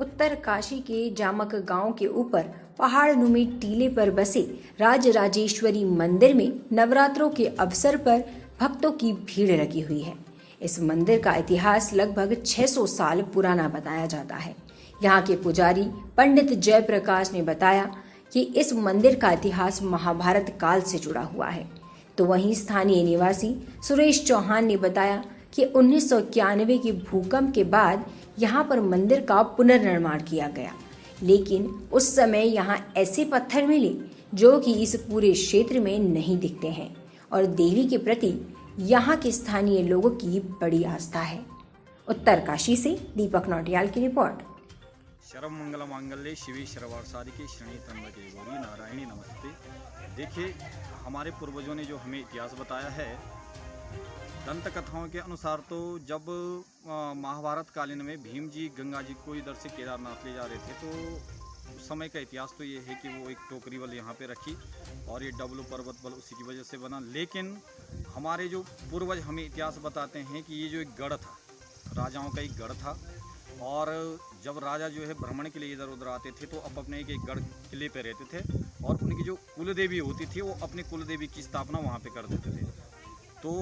उत्तरकाशी के जामक गांव के ऊपर पहाड़ नुमी टीले पर बसे राजराजेश्वरी मंदिर में नवरात्रों के अवसर पर भक्तों की भीड़ लगी हुई है। इस मंदिर का इतिहास लगभग 600 साल पुराना बताया जाता है। यहाँ के पुजारी पंडित जयप्रकाश ने बताया कि इस मंदिर का इतिहास महाभारत काल से जुड़ा हुआ है। तो वहीं स्थानीय निवासी सुरेश चौहान ने बताया कि 1991 के भूकंप के बाद यहाँ पर मंदिर का पुनर्निर्माण किया गया, लेकिन उस समय यहाँ ऐसे पत्थर मिले जो कि इस पूरे क्षेत्र में नहीं दिखते हैं और देवी के प्रति यहाँ के स्थानीय लोगों की बड़ी आस्था है। उत्तरकाशी से दीपक नौटियाल की रिपोर्ट। शरम मंगल मांगल्ये शिवे सर्वार्थसाधिके शरण्ये त्र्यंबके गौरी नारायणी नमस्ते। देखिए, हमारे पूर्वजों ने जो हमें इतिहास बताया है, दंत कथाओं के अनुसार तो जब महाभारत कालीन में भीम जी गंगा जी को इधर से केदारनाथ ले जा रहे थे, तो उस समय का इतिहास तो ये है कि वो एक टोकरी बल यहाँ पे रखी और ये डब्लू पर्वत बल उसी की वजह से बना। लेकिन हमारे जो पूर्वज हमें इतिहास बताते हैं कि ये जो एक गढ़ था, राजाओं का एक गढ़ था, और जब राजा जो है भ्रमण के लिए इधर उधर आते थे तो अपने एक गढ़ किले पे रहते थे और उनकी जो कुलदेवी होती थी वो अपनी कुलदेवी की स्थापना वहाँ पे कर देते थे। तो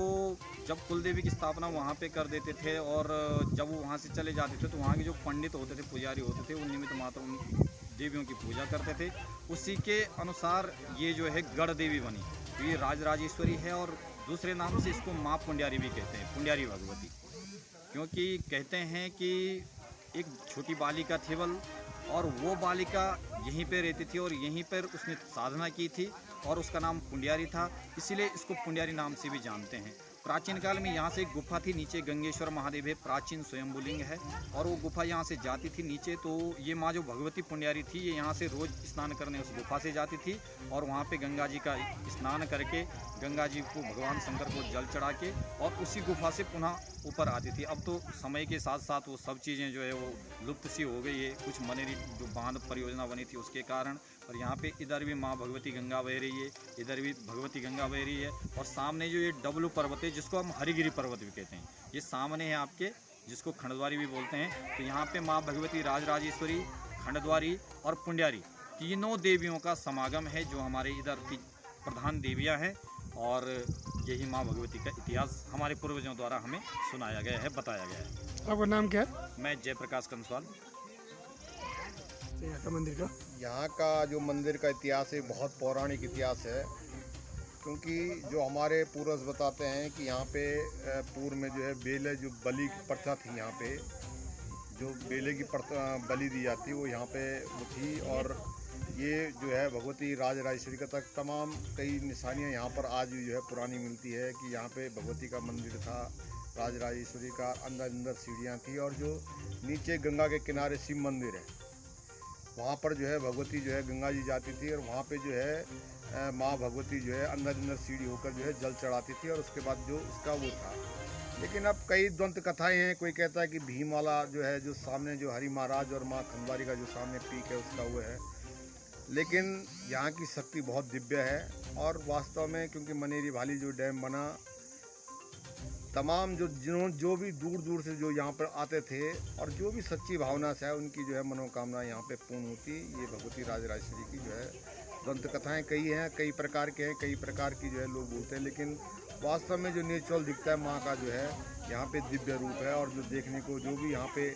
जब कुलदेवी की स्थापना वहाँ पे कर देते थे और जब वो वहाँ से चले जाते थे तो वहाँ के जो पंडित होते थे, पुजारी होते थे, वो निमित्त मात्र उन देवियों की पूजा करते थे। उसी के अनुसार ये जो है गढ़ देवी बनी। तो ये राजराजेश्वरी है और दूसरे नाम से इसको माँ पुंड्यारी भी कहते हैं, पुंड्यारी भगवती, क्योंकि कहते हैं कि एक छोटी बालिका थी बल, और वो बालिका यहीं पे रहती थी और यहीं पर उसने साधना की थी और उसका नाम पुंड्यारी था, इसीलिए इसको पुंड्यारी नाम से भी जानते हैं। प्राचीन काल में यहाँ से एक गुफा थी, नीचे गंगेश्वर महादेव है, प्राचीन स्वयंभुलिंग है, और वो गुफा यहाँ से जाती थी नीचे। तो ये माँ जो भगवती पुंड्यारी थी, ये यहाँ से रोज स्नान करने उस गुफा से जाती थी और वहाँ पे गंगा जी का स्नान करके गंगा जी को, भगवान शंकर को जल चढ़ा के और उसी गुफा से पुनः ऊपर आती थी। अब तो समय के साथ साथ वो सब चीज़ें जो है वो लुप्त सी हो गई है, कुछ मनेरी जो बांध परियोजना बनी थी उसके कारण। और यहाँ पे इधर भी माँ भगवती गंगा बह रही है, इधर भी भगवती गंगा बह रही है, और सामने जो ये डब्लू पर्वत है जिसको हम हरिगिरी पर्वत भी कहते हैं, ये सामने है आपके, जिसको खंडद्वारी भी बोलते हैं। तो यहाँ पे माँ भगवती राजराजेश्वरी, खंडद्वारी और पुंड्यारी तीनों देवियों का समागम है, जो हमारे इधर की प्रधान देवियाँ हैं। और यही माँ भगवती का इतिहास हमारे पूर्वजों द्वारा हमें सुनाया गया है, बताया गया है। आपका नाम क्या है? मैं जयप्रकाश कंसवाल। यहाँ का जो मंदिर का इतिहास है बहुत पौराणिक इतिहास है, क्योंकि जो हमारे पूर्वज बताते हैं कि यहाँ पे पूर्व में जो है बेले जो बलि की प्रथा थी, यहाँ पे जो बेले की बलि दी जाती वो यहाँ पे वो थी। और ये जो है भगवती राजराजेश्वरी का तक तमाम कई निशानियाँ यहाँ पर आज भी जो है पुरानी मिलती है कि यहाँ पे भगवती का मंदिर था, राजराजेश्वरी का, अंदर सीढ़ियाँ थी, और जो नीचे गंगा के किनारे शिव मंदिर है, वहाँ पर जो है भगवती जो है गंगा जी जाती थी और वहाँ पे जो है माँ भगवती जो है अंदर सीढ़ी होकर जो है जल चढ़ाती थी, और उसके बाद जो उसका वो था। लेकिन अब कई द्वंत कथाएं हैं, कोई कहता है कि भीम वाला जो है जो सामने जो हरि महाराज और माँ खंडवारी का जो सामने पीक है उसका वो है। लेकिन यहाँ की शक्ति बहुत दिव्य है, और वास्तव में क्योंकि मनेरी भाली जो डैम बना, तमाम जो भी दूर दूर से जो यहाँ पर आते थे और जो भी सच्ची भावना से है उनकी जो है मनोकामना यहाँ पे पूर्ण होती। ये भगवती राजराजेश्वरी की जो है दंत कथाएँ कई हैं, कई प्रकार के हैं, कई प्रकार की जो है लोग बोलते हैं, लेकिन वास्तव में जो नेचुरल दिखता है माँ का जो है यहाँ पे दिव्य रूप है, और जो देखने को जो भी यहाँ पे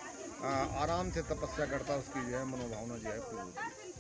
आराम से तपस्या करता है उसकी जो है मनोभावना जो है पूर्ण होती है।